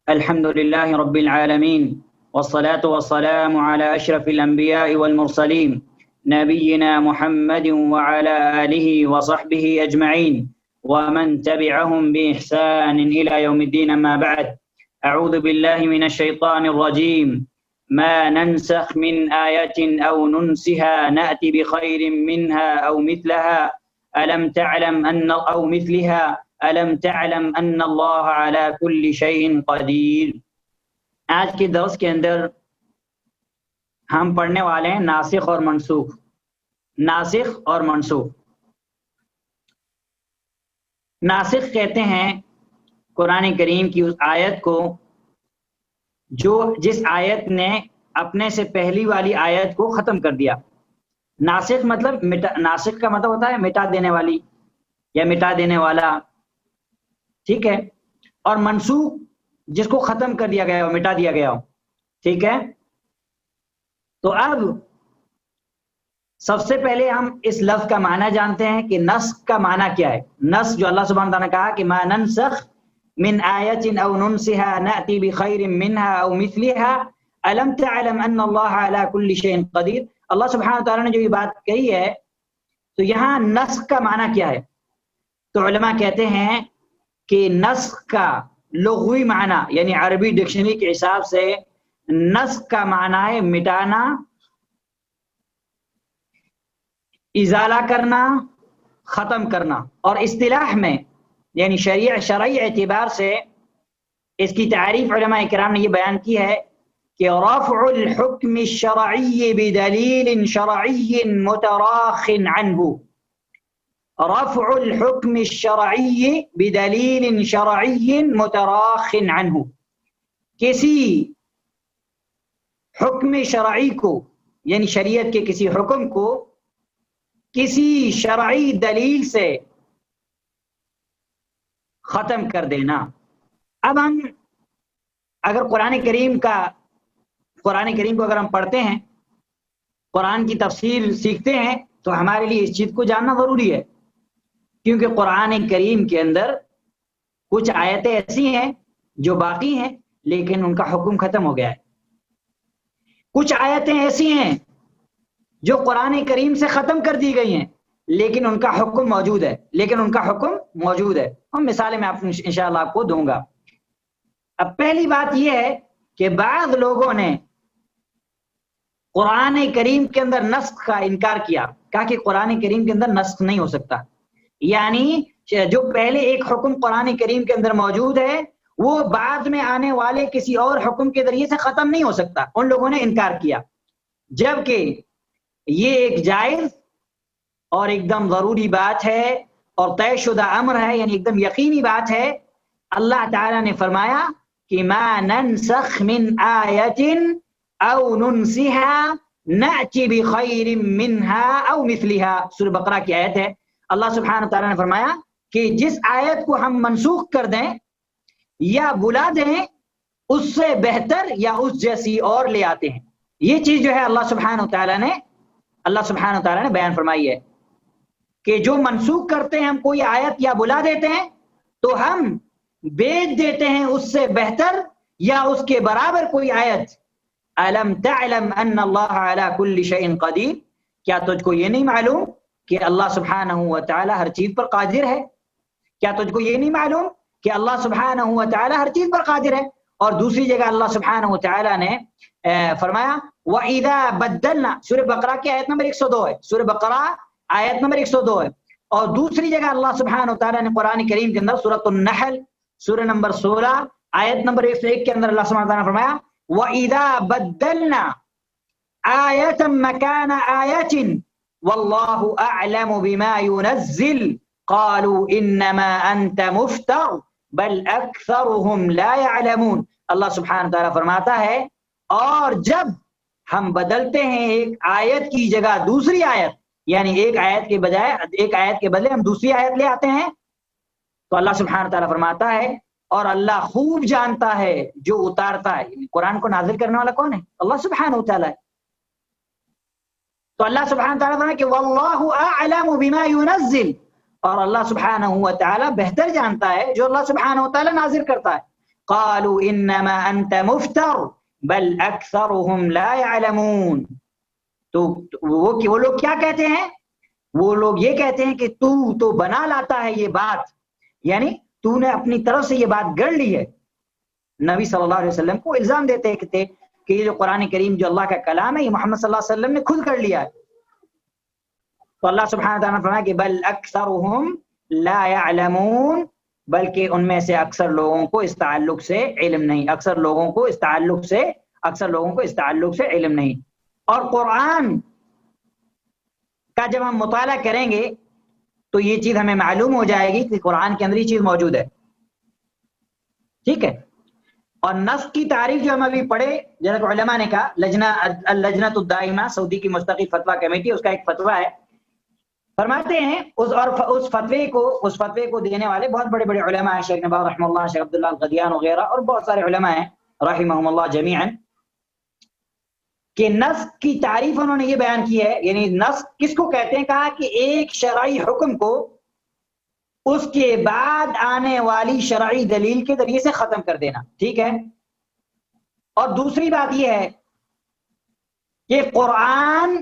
الحمد لله رب العالمين والصلاة والسلام على أشرف الأنبياء والمرسلين نبينا محمد وعلى آله وصحبه أجمعين ومن تبعهم بإحسان إلى يوم الدين. أما بعد، أعوذ بالله من الشيطان الرجيم. ما ننسخ من آية أو ننسها نأتي بخير منها أو مثلها ألم تعلم ألم تعلم أن الله على كل شيء قدير. آج کے درس کے اندر ہم پڑھنے والے ہیں ناسخ اور منسوخ. ناسخ اور منسوخ. ناسخ کہتے ہیں قرآن کریم کی اس آیت کو جس آیت نے اپنے سے پہلی والی آیت کو ختم کر دیا. ناسخ مطلب ناسخ کا مطلب ہوتا ہے مٹا دینے والی یا مٹا دینے والا، ٹھیک ہے. اور منسوخ جس کو ختم کر دیا گیا ہو، مٹا دیا گیا ہو، ٹھیک ہے. تو اب سب سے پہلے ہم اس لفظ کا معنی جانتے ہیں کہ نسخ کا معنی کیا ہے. نسخ جو اللہ سبحانہ تعالیٰ نے کہا کہ ما ننسخ من آیت او ننسها نأتی بخیر منها او مثلها الم تعلم ان اللہ علی کل شیء قدیر. اللہ سبحانہ تعالیٰ نے جو یہ بات کہی ہے تو یہاں نسخ کا معنی کیا ہے؟ تو علماء کہتے ہیں کہ نسخ کا لغوی معنی یعنی عربی ڈکشنری کے حساب سے نسخ کا معنی ہے مٹانا، ازالہ کرنا، ختم کرنا. اور اصطلاح میں یعنی شرعی اعتبار سے اس کی تعریف علماء کرام نے یہ بیان کی ہے کہ رفع الحکم الشرعی بدلیل شرعی متراخ عنہ. رفع الحکم الشرعی بدلیل شرعی متراخ عنہ. کسی حکم شرعی کو یعنی شریعت کے کسی حکم کو کسی شرعی دلیل سے ختم کر دینا. اب ہم اگر قرآن کریم کو اگر ہم پڑھتے ہیں، قرآن کی تفسیر سیکھتے ہیں، تو ہمارے لیے اس چیز کو جاننا ضروری ہے، کیونکہ قرآن کریم کے اندر کچھ آیتیں ایسی ہیں جو باقی ہیں لیکن ان کا حکم ختم ہو گیا ہے. کچھ آیتیں ایسی ہیں جو قرآن کریم سے ختم کر دی گئی ہیں لیکن ان کا حکم موجود ہے. ہم مثالیں میں انشاءاللہ آپ کو دوں گا. اب پہلی بات یہ ہے کہ بعض لوگوں نے قرآن کریم کے اندر نسخ کا انکار کیا، کہا کہ قرآن کریم کے اندر نسخ نہیں ہو سکتا. یعنی جو پہلے ایک حکم قرآن کریم کے اندر موجود ہے وہ بعد میں آنے والے کسی اور حکم کے ذریعے سے ختم نہیں ہو سکتا. ان لوگوں نے انکار کیا، جبکہ یہ ایک جائز اور ایک دم ضروری بات ہے اور طے شدہ امر ہے، یعنی ایک دم یقینی بات ہے. اللہ تعالیٰ نے فرمایا کہ ما ننسخ من آیت او ننسها نأتی بخیر منها او مثلها. سورہ بقرہ کی آیت ہے. اللہ سبحانہ تعالیٰ نے فرمایا کہ جس آیت کو ہم منسوخ کر دیں یا بلا دیں اس سے بہتر یا اس جیسی اور لے آتے ہیں. یہ چیز جو ہے اللہ سبحانہ تعالیٰ نے بیان فرمائی ہے کہ جو منسوخ کرتے ہیں ہم کوئی آیت یا بلا دیتے ہیں تو ہم بیچ دیتے ہیں اس سے بہتر یا اس کے برابر کوئی آیت. الم تعلم ان اللہ علی کل شیء قدیر. کیا تجھ کو یہ نہیں معلوم کہ اللہ سبحانہ و تعالی ہر چیز پر قادر ہے؟ کیا تجھ کو یہ نہیں معلوم کہ اللہ سبحانہ و تعالی ہر چیز پر قادر ہے؟ اور دوسری جگہ اللہ سبحانہ و تعالی نے فرمایا وَإِذَا بَدَّلْنَا. سورہ بقرہ کی آیت نمبر 102 ہے. سورہ بقرہ آیت نمبر 102 ہے. اور دوسری جگہ اللہ سبحانہ و تعالی نے قرآن کریم کے اندر سورۃ النحل سورہ نمبر 16 آیت نمبر 101 کے اندر اللہ سبحانہ و تعالی نے فرمایا وَإِذَا بَدَّلْنَا آیَةً مَكَانَ آیَةٍ وَاللَّهُ أَعْلَمُ بِمَا يُنَزِّلُ قَالُوا إِنَّمَا أَنْتَ مُفْتَرٍ بَلْ أَكْثَرُهُمْ لَا يَعْلَمُونَ. اللہ سبحانہ تعالیٰ فرماتا ہے اور جب ہم بدلتے ہیں ایک آیت کی جگہ دوسری آیت، یعنی ایک آیت کے بدلے ہم دوسری آیت لے آتے ہیں، تو اللہ سبحانہ تعالیٰ فرماتا ہے اور اللہ خوب جانتا ہے جو اتارتا ہے. قرآن کو نازل کرنے والا کون ہے؟ اللہ سبحانہ تعالیٰ ہے. تو اللہ سبحانہ تعالیٰ فرماتا ہے کہ واللہ اعلم بما ينزل، اور اللہ سبحانہ تعالیٰ بہتر جانتا ہے جو اللہ سبحانہ تعالیٰ نازل کرتا ہے. قالوا انما انت مفتر بل اکثرهم لا يعلمون. تو وہ لوگ کیا کہتے ہیں؟ وہ لوگ یہ کہتے ہیں کہ تو بنا لاتا ہے یہ بات، یعنی تو نے اپنی طرف سے یہ بات گڑھ لی ہے. نبی صلی اللہ علیہ وسلم کو الزام دیتے تھے کہ یہ جو قرآن کریم جو اللہ کا کلام ہے یہ محمد صلی اللہ علیہ وسلم نے خود کر لیا ہے. تو اللہ سبحانہ وتعالیٰ نے فرمایا کہ بل اکثرهم لا يعلمون، بلکہ ان میں سے اکثر لوگوں کو اس تعلق سے علم نہیں، اکثر لوگوں کو اس تعلق سے علم نہیں. اور قرآن کا جب ہم مطالعہ کریں گے تو یہ چیز ہمیں معلوم ہو جائے گی کہ قرآن کے اندر یہ چیز موجود ہے. ٹھیک ہے. اور نسخ کی تعریف جو ہم ابھی پڑھے، جیسا کہ علماء نے کہا، اللجنۃ الدائمہ سعودی کی مستقل فتویٰ کمیٹی، اس کا ایک فتویٰ ہے. فرماتے ہیں اس فتوے کو دینے والے بہت بڑے بڑے علماء ہیں، شیخ نباز رحمہ اللہ، شیخ عبداللہ الغدیان وغیرہ، اور بہت سارے علماء ہیں رحمہم اللہ جمیعا، کہ نسخ کی تعریف انہوں نے یہ بیان کی ہے. یعنی نسخ کس کو کہتے ہیں؟ کہا کہ ایک شرعی حکم کو اس کے بعد آنے والی شرعی دلیل کے ذریعے سے ختم کر دینا. ٹھیک ہے. اور دوسری بات یہ ہے کہ قرآن،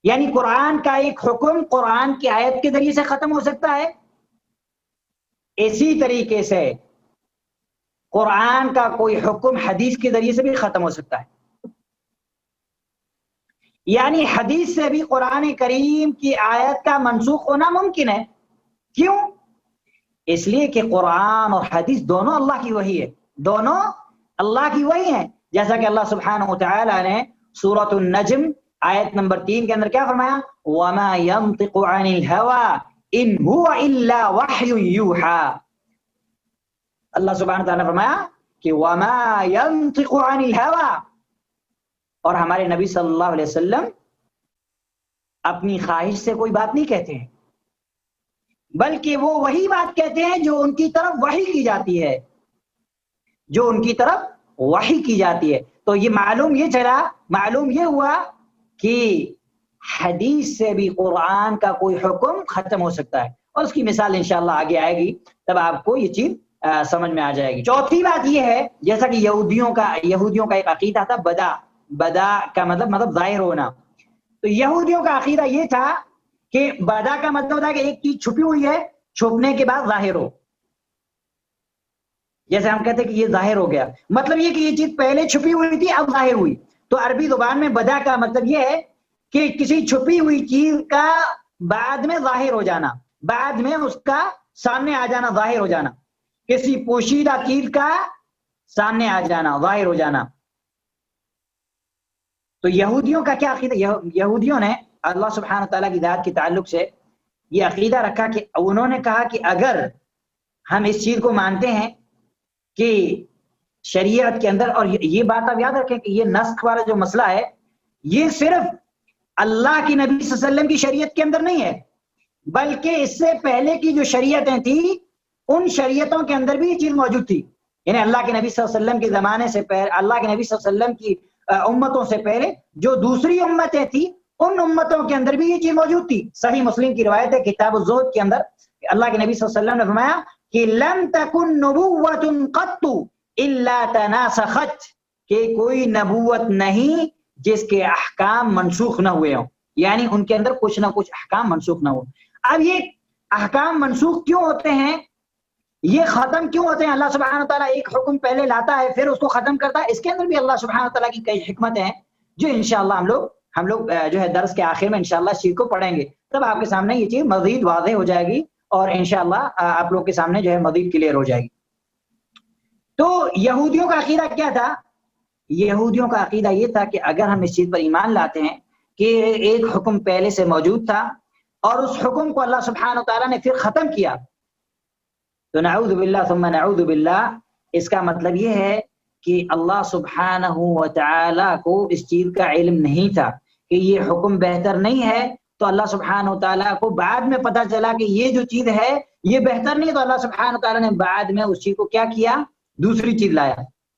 یعنی قرآن کا ایک حکم قرآن کی آیت کے ذریعے سے ختم ہو سکتا ہے، اسی طریقے سے قرآن کا کوئی حکم حدیث کے ذریعے سے بھی ختم ہو سکتا ہے. یعنی حدیث سے بھی قرآن کریم کی آیت کا منسوخ ہونا ممکن ہے. کیوں؟ اس لیے کہ قرآن اور حدیث دونوں اللہ کی وحی ہے، دونوں اللہ کی وحی ہیں. جیسا کہ اللہ سبحانہ وتعالی نے سورۃ النجم آیت نمبر 3 کے اندر کیا فرمایا؟ وَمَا يَنطِقُ عَنِ الْهَوَىٰ إِنْ هُوَ إِلَّا وَحْيٌ يُوحَىٰ. اللہ سبحانہ وتعالی نے فرمایا کہ وَمَا يَنطِقُ عَنِ الْهَوَىٰ، اور ہمارے نبی صلی اللہ علیہ وسلم اپنی خواہش سے کوئی بات نہیں کہتے ہیں، بلکہ وہ وہی بات کہتے ہیں جو ان کی طرف وحی کی جاتی ہے، جو ان کی طرف وحی کی جاتی ہے. تو یہ معلوم یہ ہوا کہ حدیث سے بھی قرآن کا کوئی حکم ختم ہو سکتا ہے، اور اس کی مثال انشاءاللہ آگے آئے گی، تب آپ کو یہ چیز سمجھ میں آ جائے گی. چوتھی بات یہ ہے، جیسا کہ یہودیوں کا ایک عقیدہ تھا بدا کا مطلب ظاہر ہونا. تو یہودیوں کا عقیدہ یہ تھا کہ بدا کا مطلب ہوتا ہے کہ ایک چیز چھپی ہوئی ہے، چھپنے کے بعد ظاہر ہو. جیسے ہم کہتے ہیں کہ یہ ظاہر ہو گیا، مطلب یہ کہ یہ چیز پہلے چھپی ہوئی تھی اب ظاہر ہوئی. تو عربی زبان میں بدا کا مطلب یہ ہے کہ کسی چھپی ہوئی چیز کا بعد میں ظاہر ہو جانا، بعد میں اس کا سامنے آ جانا، ظاہر ہو جانا، کسی پوشیدہ چیز کا سامنے آ جانا، ظاہر ہو جانا. تو یہودیوں کا کیا عقیدہ؟ یہودیوں نے اللہ سبحانہ تعالیٰ کی ذات کے تعلق سے یہ عقیدہ رکھا کہ انہوں نے کہا کہ اگر ہم اس چیز کو مانتے ہیں کہ شریعت کے اندر، اور یہ بات آپ یاد رکھیں کہ یہ نسخ والا جو مسئلہ ہے یہ صرف اللہ کی نبی صلی اللہ علیہ وسلم کی شریعت کے اندر نہیں ہے، بلکہ اس سے پہلے کی جو شریعتیں تھیں ان شریعتوں کے اندر بھی یہ چیز موجود تھی. یعنی اللہ کے نبی صلی اللہ علیہ وسلم کے زمانے سے پہلے، اللہ کے نبی صلی اللہ علیہ وسلم کی امتوں سے پہلے جو دوسری امتیں تھیں ان امتوں کے اندر بھی یہ چیز موجود تھی. صحیح مسلم کی روایت ہے کتاب الزہد کے اندر، اللہ کے نبی صلی اللہ علیہ وسلم نے فرمایا کہ لم تکن نبوۃ قط الا تناسخت، کہ کوئی نبوت نہیں جس کے احکام منسوخ نہ ہوئے ہوں، یعنی ان کے اندر کچھ نہ کچھ احکام منسوخ نہ ہو. اب یہ احکام منسوخ کیوں ہوتے ہیں، یہ ختم کیوں ہوتے ہیں؟ اللہ سبحانہ تعالیٰ ایک حکم پہلے لاتا ہے پھر اس کو ختم کرتا ہے. اس کے اندر بھی اللہ سبحانہ تعالیٰ کی کئی حکمتیں ہیں جو انشاءاللہ ہم لوگ جو ہے درس کے آخر میں انشاءاللہ اس چیز کو پڑھیں گے، تب آپ کے سامنے یہ چیز مزید واضح ہو جائے گی اور انشاءاللہ آپ لوگ کے سامنے جو ہے مزید کلیئر ہو جائے گی. تو یہودیوں کا عقیدہ کیا تھا؟ یہودیوں کا عقیدہ یہ تھا کہ اگر ہم اس چیز پر ایمان لاتے ہیں کہ ایک حکم پہلے سے موجود تھا اور اس حکم کو اللہ سبحانہ تعالیٰ نے پھر ختم کیا، تو نعوذ باللہ ثم نعوذ باللہ، اس کا مطلب یہ ہے کہ اللہ سبحانہ و تعالیٰ کو اس چیز کا علم نہیں تھا کہ یہ حکم بہتر نہیں ہے. تو اللہ سبحانہ و تعالیٰ کو بعد میں پتہ چلا کہ یہ جو چیز ہے یہ بہتر نہیں، تو اللہ سبحانہ و تعالیٰ نے بعد میں اس چیز کو کیا کیا؟ دوسری چیز لایا.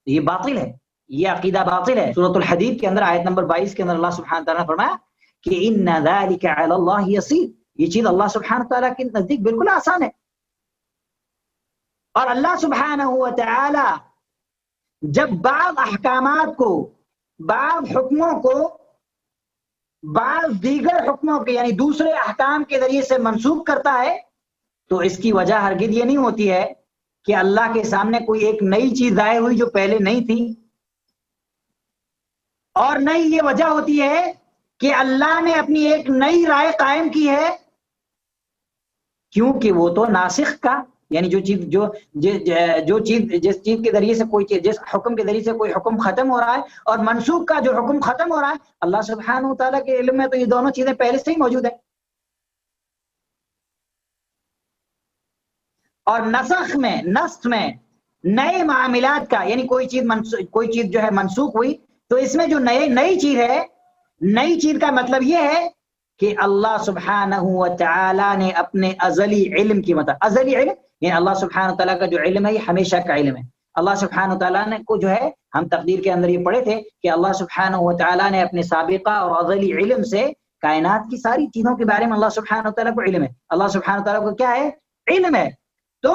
یہ باطل ہے، یہ عقیدہ باطل ہے. سورۃ الحدید کے اندر آیت نمبر 22 کے اندر اللہ سبحانہ تعالیٰ نے فرمایا کہ ان ذلک علی اللہ یسیر، یہ چیز اللہ سبحانہ تعالیٰ کے نزدیک بالکل آسان ہے. اور اللہ سبحانہ و تعالی جب بعض احکامات کو، بعض حکموں کو بعض دیگر حکموں کے یعنی دوسرے احکام کے ذریعے سے منسوخ کرتا ہے تو اس کی وجہ ہرگز یہ نہیں ہوتی ہے کہ اللہ کے سامنے کوئی ایک نئی چیز ظاہر ہوئی جو پہلے نہیں تھی، اور نئی یہ وجہ ہوتی ہے کہ اللہ نے اپنی ایک نئی رائے قائم کی ہے، کیونکہ وہ تو ناسخ کا یعنی جو چیز جس چیز کے ذریعے سے کوئی چیز، جس حکم کے ذریعے سے کوئی حکم ختم ہو رہا ہے، اور منسوخ کا جو حکم ختم ہو رہا ہے، اللہ سبحانہ وتعالیٰ کے علم میں تو یہ دونوں چیزیں پہلے سے ہی موجود ہیں۔ اور نسخ میں نئے معاملات کا یعنی کوئی چیز جو ہے منسوخ ہوئی تو اس میں جو نئی چیز ہے، نئی چیز کا مطلب یہ ہے کہ اللہ سبحانہ و تعالی نے اپنے ازلی علم کی ازلی علم یعنی اللہ سبحانہ و تعالیٰ کا جو علم ہے یہ ہمیشہ کا علم ہے۔ اللہ سبحانہ و تعالیٰ نے کو جو ہے ہم تقدیر کے اندر یہ پڑھے تھے کہ اللہ سبحانہ و تعالیٰ نے اپنے سابقہ اور ازلی علم سے کائنات کی ساری چیزوں کے بارے میں اللہ سبحانہ و تعالیٰ کو علم ہے۔ اللہ سبحانہ و تعالیٰ کو کیا ہے؟ علم ہے۔ تو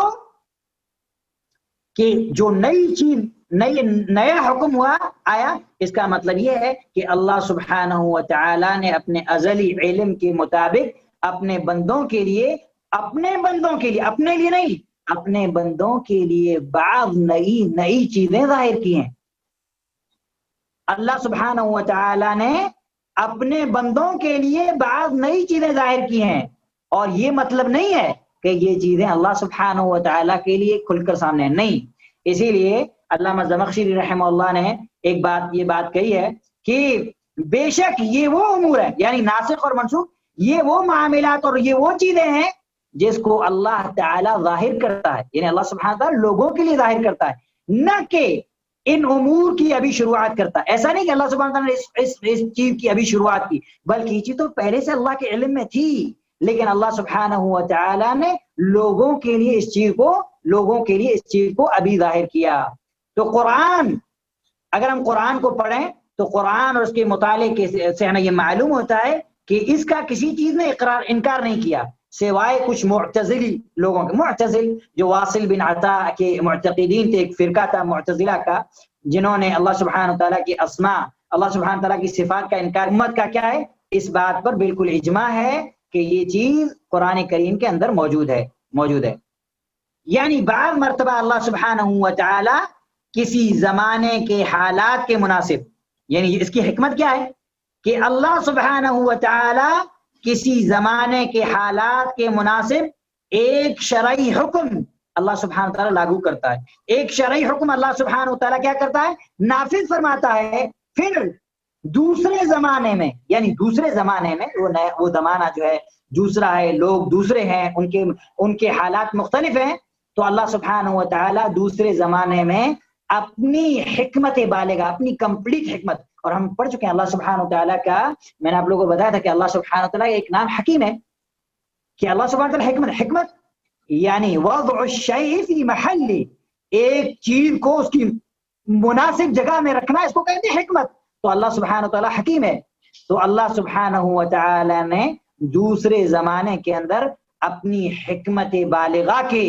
کہ جو نئی چیز نیا حکم آیا، اس کا مطلب یہ ہے کہ اللہ سبحانہ و تعالی نے اپنے ازلی علم کے مطابق اپنے بندوں کے لیے اپنے لیے نہیں، اپنے بندوں کے لیے بعض نئی چیزیں ظاہر کی ہیں۔ اللہ سبحانہ و تعالی نے اپنے بندوں کے لیے بعض نئی چیزیں ظاہر کی ہیں، اور یہ مطلب نہیں ہے کہ یہ چیزیں اللہ سبحانہ و تعالیٰ کے لیے کھل کر سامنے ہیں، نہیں۔ اسی لیے علامہ زمخشری رحمہ اللہ نے یہ بات کہی ہے کہ بے شک یہ وہ امور ہے یعنی ناسخ اور منسوخ، یہ وہ معاملات اور یہ وہ چیزیں ہیں جس کو اللہ تعالیٰ ظاہر کرتا ہے، یعنی اللہ سبحانہ تعالیٰ لوگوں کے لیے ظاہر کرتا ہے، نہ کہ ان امور کی ابھی شروعات کرتا ہے۔ ایسا نہیں کہ اللہ سبحانہ تعالیٰ نے اس چیز کی ابھی شروعات کی، بلکہ یہ چیز تو پہلے سے اللہ کے علم میں تھی، لیکن اللہ سبحانہ و تعالیٰ نے لوگوں کے لیے اس چیز کو ابھی ظاہر کیا۔ تو قرآن، اگر ہم قرآن کو پڑھیں تو قرآن اور اس کے مطالعے سے ہمیں یہ معلوم ہوتا ہے کہ اس کا کسی چیز نے انکار نہیں کیا سوائے کچھ معتزلی لوگوں کے۔ معتزل جو واصل بن عطا کے معتقدین تھے، ایک فرقہ تھا معتزلہ کا، جنہوں نے اللہ سبحانہ تعالیٰ کی اسماء، اللہ سبحانہ تعالیٰ کی صفات کا انکار۔ امت کا کیا ہے؟ اس بات پر بالکل اجماع ہے کہ یہ چیز قرآن کریم کے اندر موجود ہے۔ یعنی بعض مرتبہ اللہ سبحانہ و تعالی کسی زمانے کے حالات کے مناسب، یعنی اس کی حکمت کیا ہے کہ اللہ سبحانہ و تعالی کسی زمانے کے حالات کے مناسب ایک شرعی حکم اللہ سبحانہ و تعالی لاگو کرتا ہے، ایک شرعی حکم اللہ سبحانہ و تعالی کیا کرتا ہے؟ نافذ فرماتا ہے۔ پھر دوسرے زمانے میں یعنی وہ زمانہ جو ہے دوسرا ہے، لوگ دوسرے ہیں، ان کے حالات مختلف ہیں، تو اللہ سبحانہ و تعالی دوسرے زمانے میں اپنی حکمت بالغہ، اپنی کمپلیٹ حکمت، اور ہم پڑھ چکے ہیں اللہ سبحانہ و تعالی کا، میں نے آپ لوگوں کو بتایا تھا کہ اللہ سبحانہ و تعالی کا ایک نام حکیم ہے، کہ اللہ سبحانہ و تعالی حکمت یعنی وضع الشیء فی محل، ایک چیز کو اس کی مناسب جگہ میں رکھنا، اس کو کہتے ہیں حکمت۔ تو اللہ سبحانہ و تعالی حکیم ہے، تو اللہ سبحانہ و تعالی نے دوسرے زمانے کے اندر اپنی حکمت بالغہ کے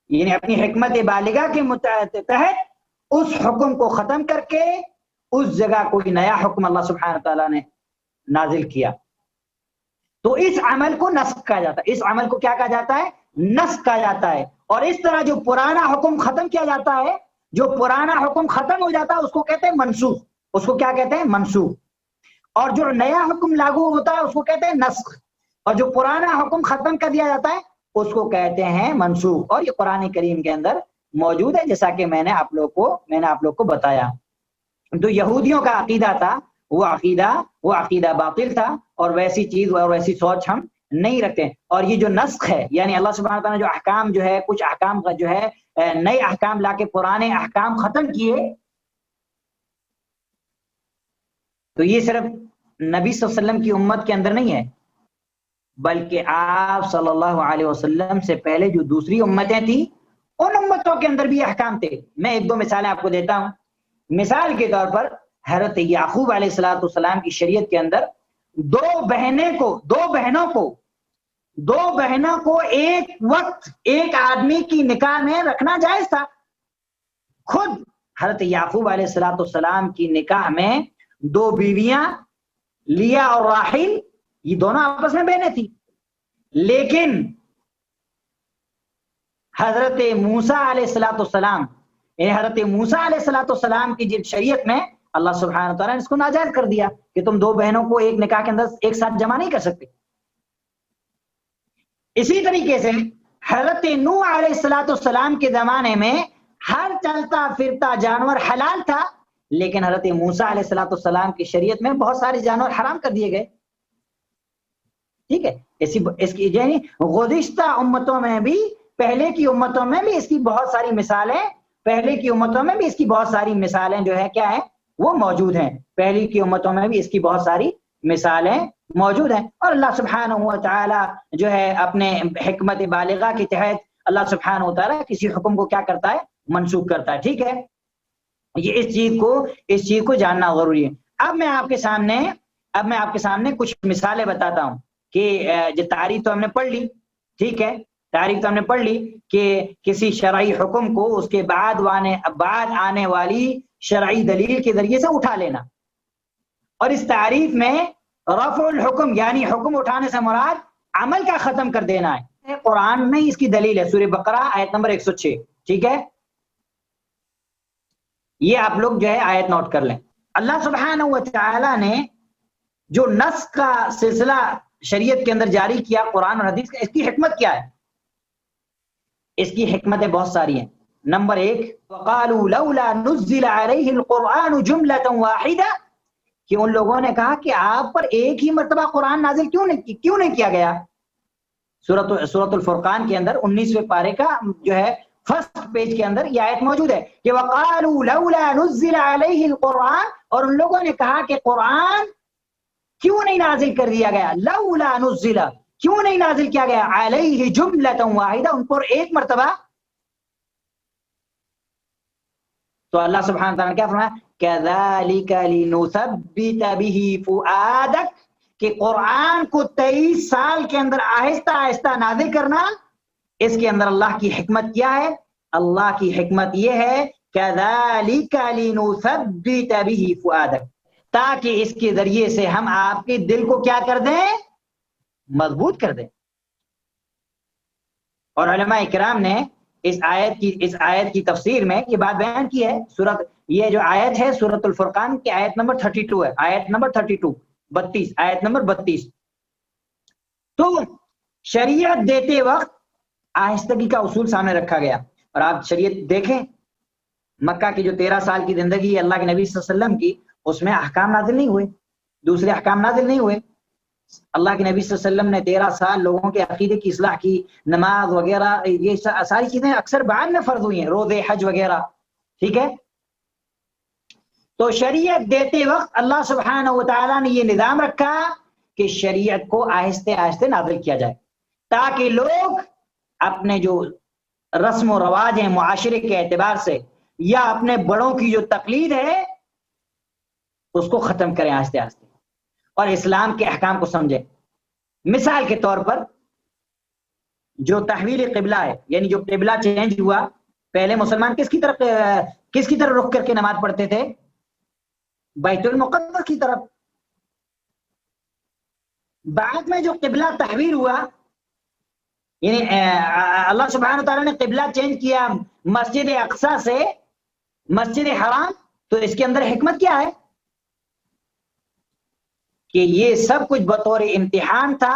یعنی اپنی حکمت بالغہ کے تحت اس حکم کو ختم کر کے اس جگہ کوئی نیا حکم اللہ سبحانہ تعالیٰ نے نازل کیا، تو اس عمل کو نسخ کہا جاتا ہے۔ اس عمل کو کیا کہا جاتا ہے؟ نسخ کہا جاتا ہے۔ اور اس طرح جو پرانا حکم ختم کیا جاتا ہے، جو پرانا حکم ختم ہو جاتا ہے، اس کو کہتے ہیں منسوخ۔ اس کو کیا کہتے ہیں؟ منسوخ۔ اور جو نیا حکم لاگو ہوتا ہے اس کو کہتے ہیں نسخ، اور جو پرانا حکم ختم کر دیا جاتا ہے اس کو کہتے ہیں منسوخ۔ اور یہ قرآن کریم کے اندر موجود ہے، جیسا کہ میں نے آپ لوگ کو بتایا۔ تو یہودیوں کا عقیدہ تھا، وہ عقیدہ باطل تھا، اور ویسی چیز اور ویسی سوچ ہم نہیں رکھتے۔ اور یہ جو نسخ ہے یعنی اللہ سبحانہ تعالیٰ نے جو احکام جو ہے، کچھ احکام کا جو ہے نئے احکام لا کے پرانے احکام ختم کیے، تو یہ صرف نبی صلی اللہ علیہ وسلم کی امت کے اندر نہیں ہے، بلکہ آپ صلی اللہ علیہ وسلم سے پہلے جو دوسری امتیں تھیں ان امتوں کے اندر بھی احکام تھے۔ میں ایک دو مثالیں آپ کو دیتا ہوں۔ مثال کے طور پر حضرت یعقوب علیہ السلام کی شریعت کے اندر دو بہنوں کو دو بہنوں کو ایک وقت ایک آدمی کی نکاح میں رکھنا جائز تھا. خود حضرت یعقوب علیہ السلام کی نکاح میں دو بیویاں لیا اور راحیل یہ دونوں آپس میں بہنیں تھیں، لیکن حضرت موسیٰ علیہ السلام یعنی حضرت موسیٰ علیہ السلام کی جن شریعت میں اللہ سبحانہ وتعالیٰ نے اس کو ناجائز کر دیا کہ تم دو بہنوں کو ایک نکاح کے اندر ایک ساتھ جمع نہیں کر سکتے. اسی طریقے سے حضرت نوح علیہ السلام کے زمانے میں ہر چلتا پھرتا جانور حلال تھا، لیکن حضرت موسیٰ علیہ السلام کی شریعت میں بہت سارے جانور حرام کر دیے گئے. ٹھیک ہے، اس کی یعنی گزشتہ امتوں میں بھی پہلے کی امتوں میں بھی اس کی بہت ساری مثالیں جو ہے کیا ہے وہ موجود ہیں. پہلی کی امتوں میں بھی اس کی بہت ساری مثالیں موجود ہیں. اور اللہ سبحانہ و تعالی جو ہے اپنے حکمت بالغہ کے تحت اللہ سبحانہ و تعالی کسی حکم کو کیا کرتا ہے منسوخ کرتا ہے. ٹھیک ہے، یہ اس چیز کو جاننا ضروری ہے. اب میں آپ کے سامنے کچھ مثالیں بتاتا ہوں کہ جو تعریف تو ہم نے پڑھ لی. ٹھیک ہے، تعریف تو ہم نے پڑھ لی کہ کسی شرعی حکم کو اس کے بعد آنے والی شرعی دلیل کے ذریعے سے اٹھا لینا. اور اس تعریف میں رفع الحکم یعنی حکم اٹھانے سے مراد عمل کا ختم کر دینا ہے. قرآن میں اس کی دلیل ہے، سورہ بقرہ آیت نمبر 106. ٹھیک ہے، یہ آپ لوگ جو ہے آیت نوٹ کر لیں. اللہ سبحانہ و تعالی نے جو نسخ کا سلسلہ شریعت کے اندر جاری کیا قرآن اور حدیث کا، اس کی حکمت کیا ہے؟ اس کی حکمتیں بہت ساری ہیں. نمبر 1، وَقَالُوا لَوْلَا نُزِّلَ عَلَيْهِ الْقُرْآنُ جُمْلَةً وَاحِدَةً، کہ ان لوگوں نے کہا کہ آپ پر ایک ہی مرتبہ قرآن نازل کیوں نہیں کیا گیا. سورۃ الفرقان کے اندر 19ویں پارے کا جو ہے فرسٹ پیج کے اندر یہ آیت موجود ہے کہ وَقَالُوا لَوْلَا نُزِّلَ عَلَيْهِ الْقُرْآنُ، اور ان لوگوں نے کہا کہ قرآن کیوں نہیں نازل کر دیا گیا، لولا نزل کیوں نہیں نازل کیا گیا، علیہ جملۃ واحدہ، ان پر ایک مرتبہ. تو اللہ سبحانہ تعالیٰ نے کیا فرمایا، کذالک لنثبت بہ فؤادک، کہ قرآن کو 23 سال کے اندر آہستہ آہستہ نازل کرنا، اس کے اندر اللہ کی حکمت کیا ہے؟ اللہ کی حکمت یہ ہے کذالک لنثبت بہ فؤادک، تاکہ اس کے ذریعے سے ہم آپ کے دل کو کیا کر دیں، مضبوط کر دیں. اور علماء کرام نے اس آیت کی تفسیر میں یہ بات بیان کی ہے. یہ جو آیت ہے سورۃ الفرقان کی آیت نمبر 32 ہے، آیت نمبر 32 آیت نمبر 32. تو شریعت دیتے وقت آہستگی کا اصول سامنے رکھا گیا. اور آپ شریعت دیکھیں، مکہ کی جو 13 سال کی زندگی اللہ کے نبی صلی اللہ علیہ وسلم کی، اس میں احکام نازل نہیں ہوئے، دوسرے احکام نازل نہیں ہوئے. اللہ کے نبی صلی اللہ علیہ وسلم نے 13 سال لوگوں کے عقیدے کی اصلاح کی، نماز وغیرہ یہ ساری چیزیں اکثر بعد میں فرض ہوئی ہیں، روزے حج وغیرہ. ٹھیک ہے، تو شریعت دیتے وقت اللہ سبحانہ و تعالیٰ نے یہ نظام رکھا کہ شریعت کو آہستہ آہستہ نازل کیا جائے، تاکہ لوگ اپنے جو رسم و رواج ہیں معاشرے کے اعتبار سے یا اپنے بڑوں کی جو تقلید ہے اس کو ختم کریں آہستہ آہستہ اور اسلام کے احکام کو سمجھیں. مثال کے طور پر جو تحویل قبلہ ہے، یعنی جو قبلہ چینج ہوا، پہلے مسلمان کس کی طرف رخ کر کے نماز پڑھتے تھے؟ بیت المقدس کی طرف. بعد میں جو قبلہ تحویل ہوا، یعنی اللہ سبحانہ وتعالیٰ نے قبلہ چینج کیا مسجد اقصی سے مسجد حرام، تو اس کے اندر حکمت کیا ہے کہ یہ سب کچھ بطور امتحان تھا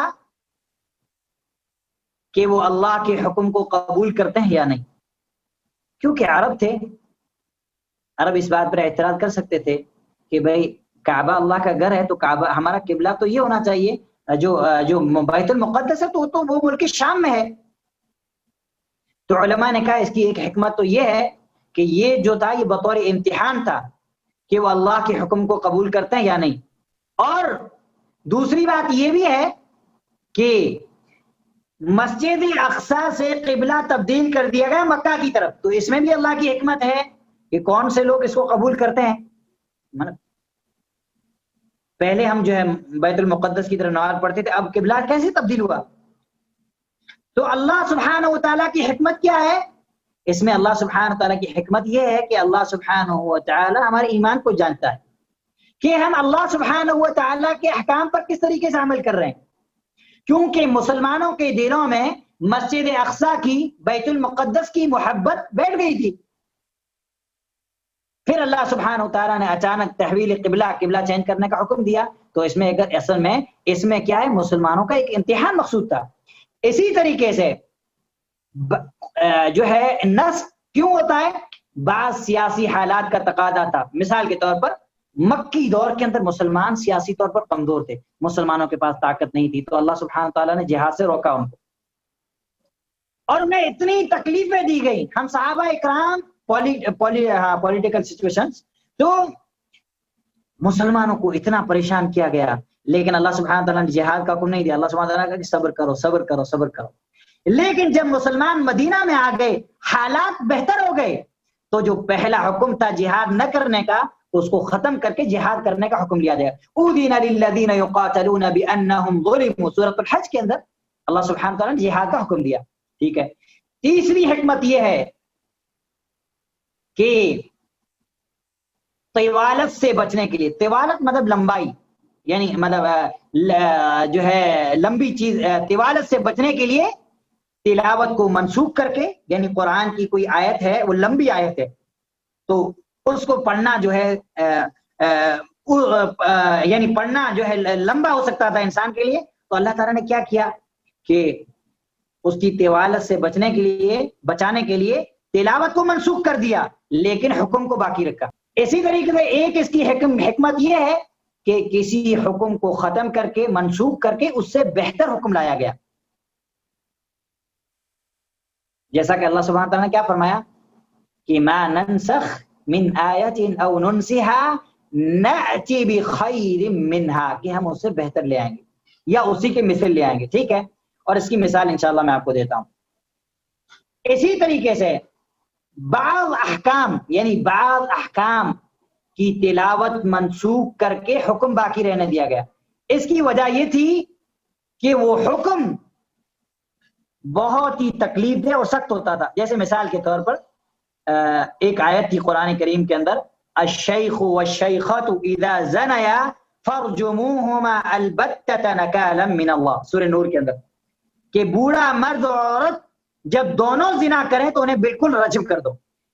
کہ وہ اللہ کے حکم کو قبول کرتے ہیں یا نہیں. کیونکہ عرب تھے، عرب اس بات پر اعتراض کر سکتے تھے کہ بھئی کعبہ اللہ کا گھر ہے تو کعبہ ہمارا قبلہ تو یہ ہونا چاہیے، جو بیت المقدس ہے تو وہ ملک شام میں ہے. تو علماء نے کہا اس کی ایک حکمت تو یہ ہے کہ یہ جو تھا یہ بطور امتحان تھا کہ وہ اللہ کے حکم کو قبول کرتے ہیں یا نہیں. اور دوسری بات یہ بھی ہے کہ مسجد اقصی سے قبلہ تبدیل کر دیا گیا مکہ کی طرف، تو اس میں بھی اللہ کی حکمت ہے کہ کون سے لوگ اس کو قبول کرتے ہیں. پہلے ہم جو ہے بیت المقدس کی طرف نماز پڑھتے تھے، اب قبلہ کیسے تبدیل ہوا؟ تو اللہ سبحانہ و تعالیٰ کی حکمت کیا ہے اس میں؟ اللہ سبحانہ و تعالیٰ کی حکمت یہ ہے کہ اللہ سبحانہ و تعالیٰ ہمارے ایمان کو جانتا ہے کہ ہم اللہ سبحانہ و تعالیٰ کے احکام پر کس طریقے سے عمل کر رہے ہیں، کیونکہ مسلمانوں کے دلوں میں مسجد اقصی کی، بیت المقدس کی محبت بیٹھ گئی تھی۔ پھر اللہ سبحانہ و تعالیٰ نے اچانک تحویل قبلہ چینج کرنے کا حکم دیا، تو اس میں اصل میں اس میں کیا ہے؟ مسلمانوں کا ایک امتحان مقصود تھا۔ اسی طریقے سے جو ہے نسخ کیوں ہوتا ہے؟ بعض سیاسی حالات کا تقاضا تھا۔ مثال کے طور پر مکی دور کے اندر مسلمان سیاسی طور پر کمزور تھے، مسلمانوں کے پاس طاقت نہیں تھی، تو اللہ سبحانہ تعالیٰ نے جہاد سے روکا ان کو، اور انہیں اتنی تکلیفیں دی گئی۔ ہم صحابہ اکرام پولیٹیکل سچویشنز، تو مسلمانوں کو اتنا پریشان کیا گیا، لیکن اللہ سبحانہ تعالیٰ نے جہاد کا حکم نہیں دیا۔ اللہ سبحانہ تعالیٰ نے کہا کہ صبر کرو صبر کرو صبر کرو۔ لیکن جب مسلمان مدینہ میں آ گئے، حالات بہتر ہو گئے، تو جو پہلا حکم تھا جہاد نہ کرنے کا، اس کو ختم کر کے جہاد کرنے کا حکم لیا گیا۔ اُذِنَ لِلَّذِينَ يُقَاتَلُونَ بِأَنَّهُمْ ظُلِمُوا، سورۃ الحج کے اندر اللہ سبحانہ تعالیٰ نے جہاد کا حکم دیا۔ ٹھیک ہے، تیسری حکمت یہ ہے کہ طوالت سے بچنے کے لیے، طوالت مطلب لمبائی، یعنی مطلب جو ہے لمبی چیز، طوالت سے بچنے کے لیے تلاوت کو منسوخ کر کے، یعنی قرآن کی کوئی آیت ہے، وہ لمبی آیت ہے، تو اس کو پڑھنا جو ہے یعنی پڑھنا جو ہے لمبا ہو سکتا تھا انسان کے لیے، تو اللہ تعالیٰ نے کیا کیا کہ اس کی طوالت سے بچانے کے لیے تلاوت کو منسوخ کر دیا، لیکن حکم کو باقی رکھا۔ اسی طریقے سے ایک اس کی حکمت یہ ہے کہ کسی حکم کو ختم کر کے، منسوخ کر کے، اس سے بہتر حکم لایا گیا۔ جیسا کہ اللہ سبحانہ تعالیٰ نے کیا فرمایا کہ ما ننسخ من آیت او ننسها نأتی بخیر منها، کہ ہم اس سے بہتر لے آئیں گے یا اسی کے مثل لے آئیں گے۔ ٹھیک ہے، اور اس کی مثال انشاءاللہ میں آپ کو دیتا ہوں۔ اسی طریقے سے بعض احکام، یعنی بعض احکام کی تلاوت منسوخ کر کے حکم باقی رہنے دیا گیا۔ اس کی وجہ یہ تھی کہ وہ حکم بہت ہی تکلیف دہ اور سخت ہوتا تھا۔ جیسے مثال کے طور پر ایک آیت تھی قرآن کریم کے اندر، الشیخ والشیخۃ اذا زنیا فرجموہما البتۃ نکالا من اللہ، سورہ نور کے اندر، کہ بوڑھا مرد اور عورت جب دونوں زنا کریں تو انہیں بالکل رجم کر دو،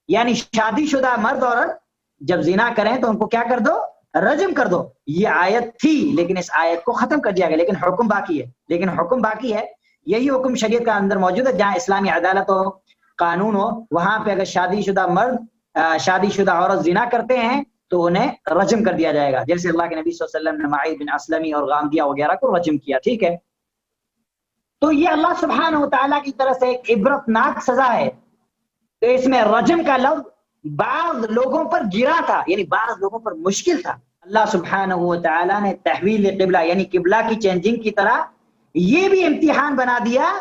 یعنی شادی شدہ مرد اور عورت جب زنا کریں تو ان کو کیا کر دو؟ رجم کر دو۔ یہ آیت تھی، لیکن اس آیت کو ختم کر دیا گیا، لیکن حکم باقی ہے۔ یہی حکم شریعت کا اندر موجود ہے، جہاں اسلامی عدالت ہو، قانون ہو، وہاں پہ اگر شادی شدہ مرد شادی شدہ عورت زنا کرتے ہیں تو انہیں رجم کر دیا جائے گا، جیسے اللہ کے نبی صلی اللہ علیہ وسلم نے معاذ بن اسلمی اور غامدیہ وغیرہ کو رجم کیا۔ ٹھیک ہے، تو یہ اللہ سبحانہ و تعالیٰ کی طرف سے ایک عبرتناک سزا ہے۔ تو اس میں رجم کا لفظ بعض لوگوں پر گرا تھا، یعنی بعض لوگوں پر مشکل تھا۔ اللہ سبحانہ و تعالیٰ نے تحویل قبلہ، یعنی قبلہ کی چینجنگ کی طرح یہ بھی امتحان بنا دیا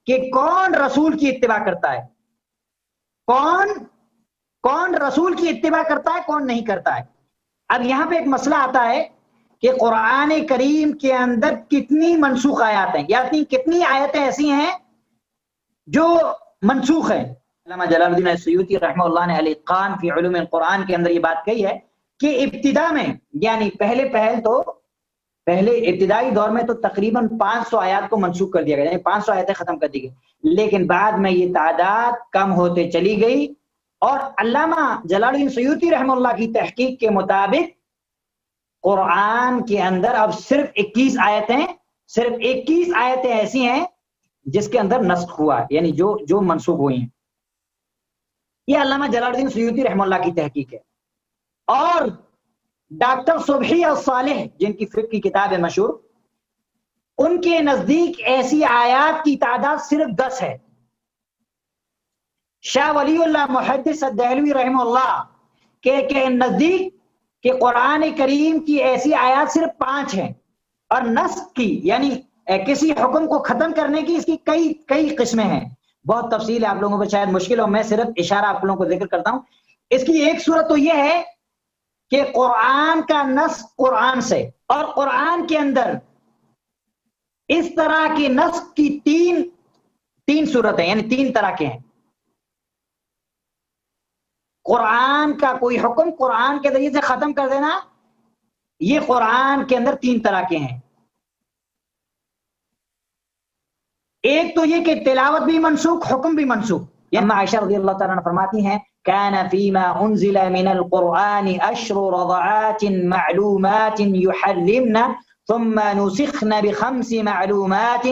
کہ کون رسول کی اتباع کرتا ہے، کون رسول کی اتباع کرتا ہے، کون نہیں کرتا ہے۔ اب یہاں پہ ایک مسئلہ آتا ہے کہ قرآن کریم کے اندر کتنی منسوخ آیات ہیں، یعنی کتنی آیتیں ایسی ہیں جو منسوخ ہیں۔ علامہ جلال الدین السیوطی رحمہ اللہ نے الاتقان فی علوم القرآن کے اندر یہ بات کہی ہے کہ ابتدا میں، یعنی پہلے ابتدائی دور میں تو تقریباً 500 آیات کو منسوخ کر دیا گیا، یعنی 500 آیتیں ختم کر دی گئی، لیکن بعد میں یہ تعداد کم ہوتے چلی گئی، اور علامہ جلال الدین سیوطی رحمہ اللہ کی تحقیق کے مطابق قرآن کے اندر اب صرف 21 آیتیں ایسی ہیں جس کے اندر نسخ ہوا ہے، یعنی جو منسوخ ہوئی ہیں۔ یہ علامہ جلال الدین سیوطی رحمہ اللہ کی تحقیق ہے۔ اور ڈاکٹر صبحی الصالح، جن کی فقہ کی کتاب ہے مشہور، ان کے نزدیک ایسی آیات کی تعداد صرف 10 ہے۔ شاہ ولی اللہ محدث الدہلوی رحمہ اللہ کے نزدیک کہ قرآن کریم کی ایسی آیات صرف 5 ہیں، اور نسخ کی، یعنی کسی حکم کو ختم کرنے کی، اس کی کئی قسمیں ہیں۔ بہت تفصیل ہے، آپ لوگوں کو شاید مشکل ہو، میں صرف اشارہ آپ لوگوں کو ذکر کرتا ہوں۔ اس کی ایک صورت تو یہ ہے کہ قرآن کا نسخ قرآن سے، اور قرآن کے اندر اس طرح کی نسخ کی 3 صورتیں یعنی 3 طرح کے ہیں. قرآن کا کوئی حکم قرآن کے ذریعے سے ختم کر دینا، یہ قرآن کے اندر 3 طرح کے ہیں. ایک تو یہ کہ تلاوت بھی منسوخ، حکم بھی منسوخ. یعنی عائشہ رضی اللہ تعالیٰ عنہ فرماتی ہیں كان فيما أنزل من القرآن 10 رضعات معلومات يحرمن ثم نسخن ب5 معلومات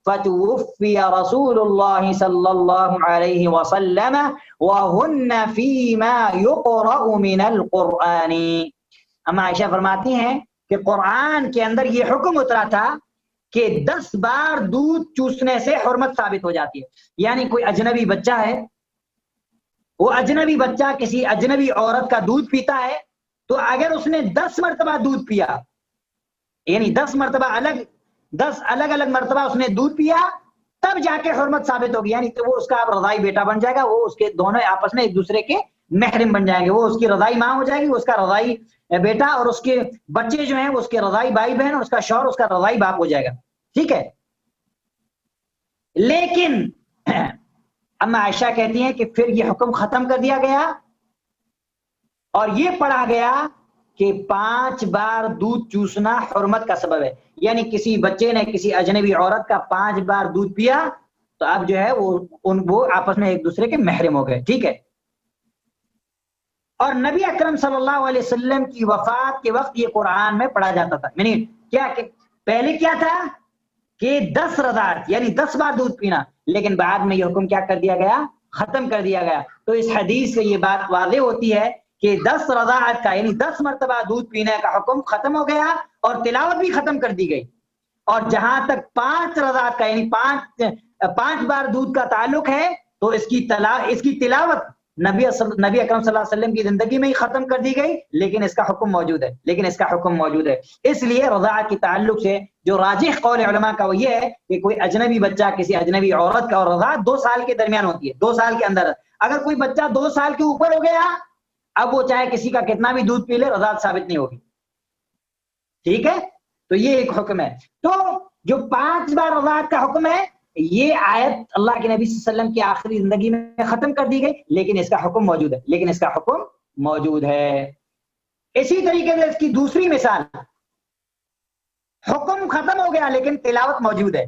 فتوفي رسول الله صلى الله عليه وسلم وهن فيما يقرأ من القرآن. اما عائشہ فرماتی ہیں کہ قرآن کے اندر یہ حکم اترا تھا کہ 10 بار دودھ چوسنے سے حرمت ثابت ہو جاتی ہے. یعنی کوئی اجنبی بچہ ہے، وہ اجنبی بچہ کسی اجنبی عورت کا دودھ پیتا ہے، تو اگر اس نے 10 مرتبہ دودھ پیا، یعنی 10 مرتبہ الگ الگ مرتبہ اس نے دودھ پیا، تب جا کے حرمت ثابت ہوگی. یعنی تو وہ اس کا اب رضائی بیٹا بن جائے گا، وہ اس کے دونوں آپس میں ایک دوسرے کے محرم بن جائیں گے. وہ اس کی رضائی ماں ہو جائے گی، وہ اس کا رضائی بیٹا، اور اس کے بچے جو ہیں وہ اس کے رضائی بھائی بہن، اور اس کا شوہر اس کا رضائی باپ ہو جائے گا. ٹھیک ہے. لیکن اما عائشہ کہتی ہیں کہ پھر یہ حکم ختم کر دیا گیا اور یہ پڑھا گیا کہ 5 بار دودھ چوسنا حرمت کا سبب ہے. یعنی کسی بچے نے کسی اجنبی عورت کا 5 بار دودھ پیا تو اب جو ہے وہ آپس میں ایک دوسرے کے محرم ہو گئے. ٹھیک ہے. اور نبی اکرم صلی اللہ علیہ وسلم کی وفات کے وقت یہ قرآن میں پڑھا جاتا تھا. یعنی کیا کہ پہلے کیا تھا کہ 10 رضاعت یعنی 10 بار دودھ پینا، لیکن بعد میں یہ حکم کیا کر دیا گیا؟ ختم کر دیا گیا. تو اس حدیث سے یہ بات واضح ہوتی ہے کہ 10 رضاعت کا یعنی 10 مرتبہ دودھ پینے کا حکم ختم ہو گیا اور تلاوت بھی ختم کر دی گئی. اور جہاں تک 5 رضاعت کا یعنی 5 بار دودھ کا تعلق ہے تو اس کی تلاوت نبی اکرم صلی اللہ علیہ وسلم کی زندگی میں ہی ختم کر دی گئی، لیکن اس کا حکم موجود ہے. اس لیے رضاعت کے تعلق سے جو راجح قول علماء کا وہ یہ ہے کہ کوئی اجنبی بچہ کسی اجنبی عورت کا، اور رضاعت 2 سال کے درمیان ہوتی ہے، 2 سال کے اندر. اگر کوئی بچہ 2 سال کے اوپر ہو گیا، اب وہ چاہے کسی کا کتنا بھی دودھ پی لے، رضاعت ثابت نہیں ہوگی. ٹھیک ہے. تو یہ ایک حکم ہے. تو جو 5 بار رضاعت کا حکم ہے، یہ آیت اللہ کے نبی صلی اللہ علیہ وسلم کی آخری زندگی میں ختم کر دی گئی، لیکن اس کا حکم موجود ہے. اسی طریقے سے اس کی دوسری مثال، حکم ختم ہو گیا لیکن تلاوت موجود ہے.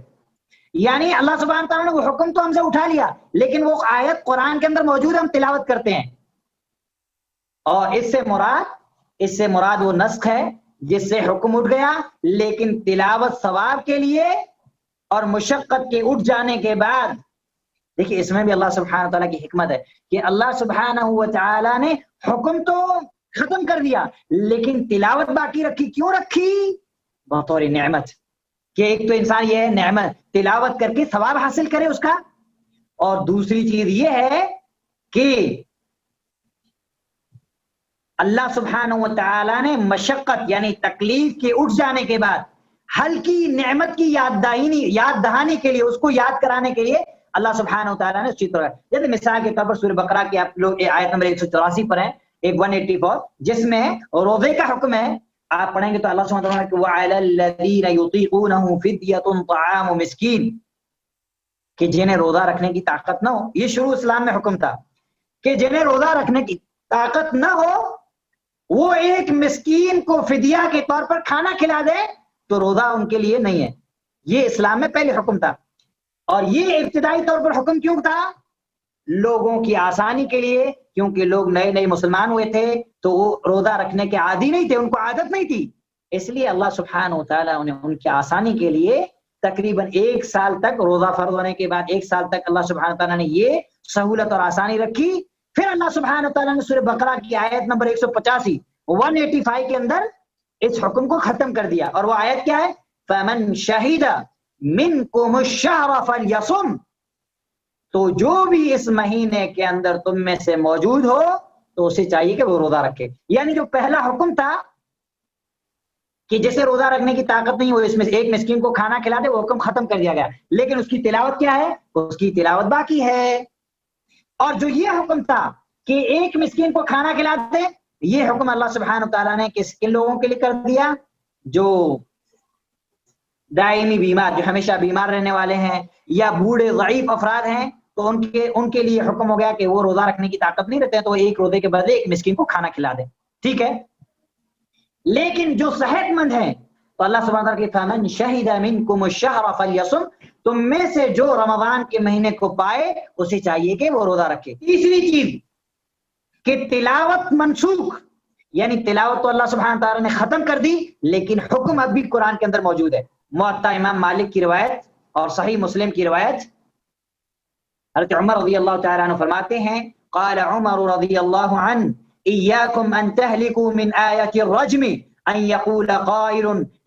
یعنی اللہ سبحانہ تعالیٰ نے وہ حکم تو ہم سے اٹھا لیا، لیکن وہ آیت قرآن کے اندر موجود ہے، ہم تلاوت کرتے ہیں. اور اس سے مراد وہ نسخ ہے جس سے حکم اٹھ گیا، لیکن تلاوت ثواب کے لیے اور مشقت کے اٹھ جانے کے بعد. دیکھیے اس میں بھی اللہ سبحانہ تعالیٰ کی حکمت ہے کہ اللہ سبحانہ وتعالیٰ نے حکم تو ختم کر دیا لیکن تلاوت باقی رکھی. کیوں رکھی؟ بطور نعمت، کہ ایک تو انسان یہ ہے نعمت تلاوت کر کے ثواب حاصل کرے اس کا، اور دوسری چیز یہ ہے کہ اللہ سبحانہ وتعالیٰ نے مشقت یعنی تکلیف کے اٹھ جانے کے بعد ہلکی نعمت کی یاد دہانی کے لیے، اس کو یاد کرانے کے لیے اللہ سبحانہ وتعالیٰ نے اس چیز طرح. جیسے مثال کے طور پر سورہ بقرہ کی آپ لوگ آیت نمبر 184 پر ہیں، 184 جس میں روزے کا حکم ہے. آپ پڑھیں گے تو اللہ سبحانہ وتعالیٰ کہ وَعَلَى الَّذِينَ يُطِيقُونَهُ فِدْيَةٌ طَعَامُ مِسْكِينٍ، کہ جنہیں روزہ رکھنے کی طاقت نہ ہو. یہ شروع اسلام میں حکم تھا کہ جنہیں روزہ رکھنے کی طاقت نہ ہو وہ ایک مسکین کو فدیہ کے طور پر کھانا کھلا دے تو روزہ ان کے لیے نہیں ہے. یہ اسلام میں پہلے حکم تھا. اور یہ ابتدائی طور پر حکم کیوں تھا؟ لوگوں کی آسانی کے لیے، کیونکہ لوگ نئے مسلمان ہوئے تھے تو وہ روزہ رکھنے کے عادی نہیں تھے، ان کو عادت نہیں تھی. اس لیے اللہ سبحانہ وتعالیٰ نے ان کی آسانی کے لیے تقریباً 1 سال تک، روزہ فرض ہونے کے بعد 1 سال تک اللہ سبحانہ وتعالیٰ نے یہ سہولت اور آسانی رکھی. پھر اللہ سبحانہ وتعالیٰ نے سورہ بقرہ کی آیت نمبر 185 کے اندر اس حکم کو ختم کر دیا. اور وہ آیت کیا ہے؟ فَمَنْ شَهِدَ مِنْكُمُ الشَّهْرَ فَلْيَصُمْ، تو جو بھی اس مہینے کے اندر تم میں سے موجود ہو تو اسے چاہیے کہ وہ روزہ رکھے. یعنی جو پہلا حکم تھا کہ جسے روزہ رکھنے کی طاقت نہیں، وہ اس میں ایک مسکین کو کھانا کھلا دے، وہ حکم ختم کر دیا گیا، لیکن اس کی تلاوت کیا ہے؟ اس کی تلاوت باقی ہے. اور جو یہ حکم تھا کہ ایک مسکین کو کھانا کھلا دے، یہ حکم اللہ سبحانہ وتعالیٰ نے کن لوگوں کے لیے کر دیا؟ جو دائمی بیمار جو ہمیشہ بیمار رہنے والے ہیں یا بوڑھے ضعیف افراد ہیں تو ان کے لیے حکم ہو گیا کہ وہ روزہ رکھنے کی طاقت نہیں رہتے ہیں تو ایک روزے کے بدلے ایک مسکین کو کھانا کھلا دیں، ٹھیک ہے۔ لیکن جو صحت مند ہیں تو اللہ سبحانہ وتعالیٰ کی فمن شہد منکم الشہر فلیصم، تم میں سے جو رمضان کے مہینے کو پائے اسے چاہیے کہ وہ روزہ رکھے۔ تیسری چیز کہ تلاوت منسوخ، یعنی تلاوت تو اللہ سبحانہ تعالیٰ نے ختم کر دی لیکن حکم اب بھی قرآن کے اندر موجود ہے۔ موطا امام مالک کی روایت اور صحیح مسلم کی روایت، حضرت عمر رضی اللہ تعالیٰ عنہ فرماتے ہیں قال عمر رضی اللہ عنہ ایاکم ان تہلکوا من آیت الرجم ان یقول قائل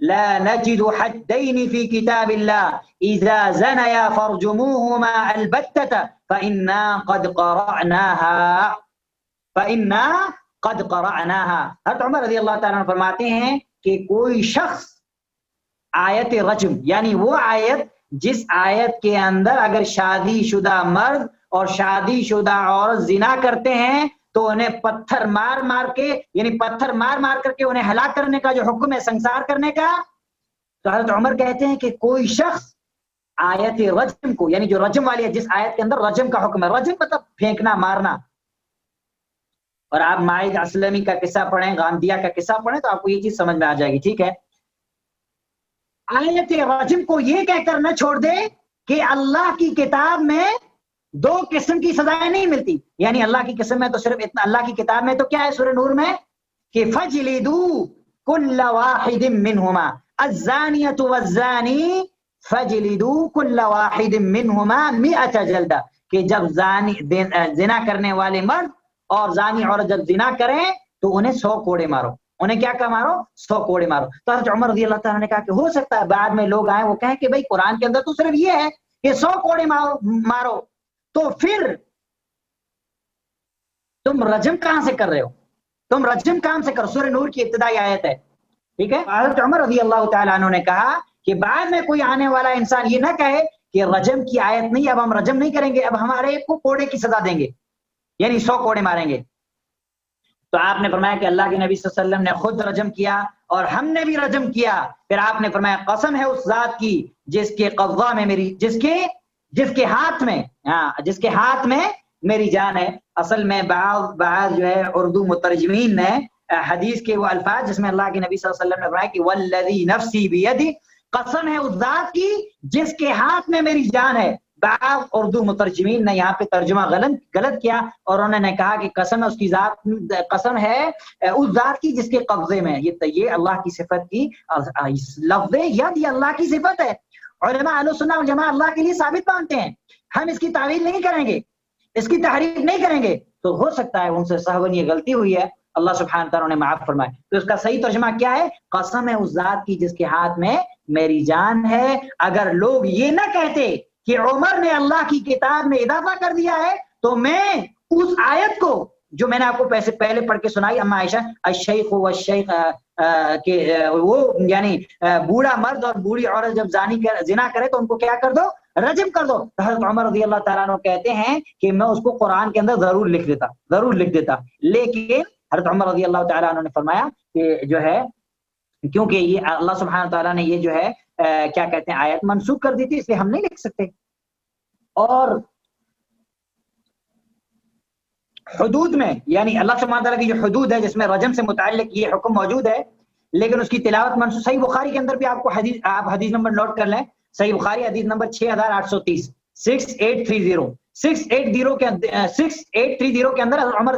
لا نجد حدین فی کتاب اللہ اذا زنیا فرجموہما البتة فإنا قد قرأناها۔ حضرت عمر رضی اللہ تعالیٰ عنہ فرماتے ہیں کہ کوئی شخص آیت رجم، یعنی وہ آیت جس آیت کے اندر اگر شادی شدہ مرد اور شادی شدہ عورت زنا کرتے ہیں تو انہیں پتھر مار مار کے، یعنی پتھر مار مار کر کے انہیں ہلاک کرنے کا جو حکم ہے، سنسار کرنے کا، تو حضرت عمر کہتے ہیں کہ کوئی شخص آیت رجم کو، یعنی جو رجم والی ہے جس آیت کے اندر رجم کا حکم ہے، رجم مطلب پھینکنا مارنا، اور آپ مائد اسلمی کا قصہ پڑھیں، غامدیہ کا قصہ پڑھیں تو آپ کو یہ چیز سمجھ میں آ جائے گی، ٹھیک ہے۔ آیت رجم کو یہ کہہ کر نہ چھوڑ دے کہ اللہ کی کتاب میں دو قسم کی سزائیں نہیں ملتی، یعنی اللہ کی قسم میں تو صرف اتنا، اللہ کی کتاب میں تو کیا ہے سورہ نور میں کہ فَجْلِدُوا كُلَّ وَاحِدٍ مِّنْهُمَا الزَّانِيَةُ وَالزَّانِي فَجْلِدُوا كُلَّ وَاحِدٍ مِّنْهُمَا 100 جلدہ، کہ جب زنا کرنے والے مرد اور زانی عورت جب زنا کریں تو انہیں 100 کوڑے مارو، انہیں کیا مارو؟ 100 کوڑے مارو۔ تو حضرت عمر رضی اللہ تعالیٰ نے کہا کہ ہو سکتا ہے بعد میں لوگ آئیں وہ کہیں کہ بھئی قرآن کے اندر تو صرف یہ ہے کہ 100 کوڑے مارو، تو پھر تم رجم کہاں سے کر رہے ہو؟ تم رجم کہاں سے کرو؟ سورہ نور کی ابتدائی آیت ہے، ٹھیک ہے۔ حضرت عمر رضی اللہ تعالیٰ عنہ نے کہا کہ بعد میں کوئی آنے والا انسان یہ نہ کہے کہ رجم کی آیت نہیں، اب ہم رجم نہیں کریں گے، اب ہمارے کو کوڑے کی سزا دیں گے، یعنی 100 کوڑے ماریں گے۔ تو آپ نے فرمایا کہ اللہ کے نبی صلی اللہ علیہ وسلم نے خود رجم کیا اور ہم نے بھی رجم کیا۔ پھر آپ نے فرمایا قسم ہے اس ذات کی جس کے قبضہ میں میری، جس کے ہاتھ میں میری جان ہے۔ اصل میں بعض جو ہے اردو مترجمین نے حدیث کے وہ الفاظ جس میں اللہ کے نبی صلی اللہ علیہ وسلم نے فرمایا کہ والذی نفسی بیدی، قسم ہے اس ذات کی جس کے ہاتھ میں میری جان ہے۔ بعض اردو مترجمین نے یہاں پہ ترجمہ غلط کیا اور انہوں نے کہا کہ قسم اس کی ذات، قسم ہے اس ذات کی جس کے قبضے میں، یہ اللہ کی صفت کی لفظ ید، یہ اللہ کی صفت ہے۔ علماء اہل سنہ والجماعہ اللہ کے لیے ثابت مانتے ہیں، ہم اس کی تعویل نہیں کریں گے، اس کی تحریف نہیں کریں گے۔ تو ہو سکتا ہے ان سے سہون یہ غلطی ہوئی ہے، اللہ سبحانہ تعالیٰ نے معاف فرمائے۔ تو اس کا صحیح ترجمہ کیا ہے؟ قسم ہے اس ذات کی جس کے ہاتھ میں میری جان ہے۔ اگر لوگ یہ نہ کہتے کہ عمر نے اللہ کی کتاب میں اضافہ کر دیا ہے تو میں اس آیت کو جو میں نے آپ کو پہلے پڑھ کے سنائی، اما عائشہ الشیخ والشیخ کہ وہ یعنی بوڑھا مرد اور بوڑھی عورت جب زنا کرے تو ان کو کیا کر دو؟ رجم کر دو۔ حضرت عمر رضی اللہ تعالیٰ عنہ کہتے ہیں کہ میں اس کو قرآن کے اندر ضرور لکھ دیتا، لیکن حضرت عمر رضی اللہ تعالیٰ عنہ نے فرمایا کہ جو ہے کیونکہ یہ اللہ سبحانہ تعالیٰ نے یہ جو ہے کیا کہتے ہیں آیت منسوخ کر دی تھی، اس لیے ہم نہیں لکھ سکتے۔ اور حدود میں یعنی اللہ سبحانہ تعالیٰ کی جو حدود ہے جس میں رجم سے متعلق یہ حکم موجود ہے لیکن اس کی تلاوت منسوخ۔ صحیح بخاری کے اندر بھی آپ کو حدیث نمبر نوٹ کر لیں، صحیح بخاری حدیث نمبر 6830 6830 کے اندر عمر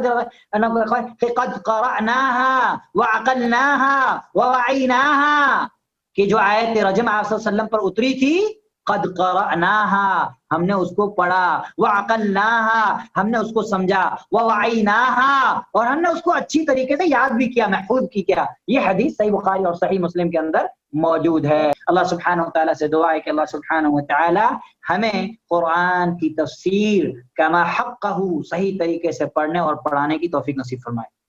قد قرأناها وعقلناها ووعیناها کہ جو آیت رجم آپ صلی اللہ علیہ وسلم پر اتری تھی، قد قرأناها ہم نے اس کو پڑھا، وعقلناها ہم نے اس کو سمجھا، ووعیناها اور ہم نے اس کو اچھی طریقے سے یاد بھی کیا، محفوظ کی کیا۔ یہ حدیث صحیح بخاری اور صحیح مسلم کے اندر موجود ہے۔ اللہ سبحانہ وتعالیٰ سے دعا ہے کہ اللہ سبحانہ وتعالیٰ ہمیں قرآن کی تفسیر کما حقہ صحیح طریقے سے پڑھنے اور پڑھانے کی توفیق نصیب فرمائے۔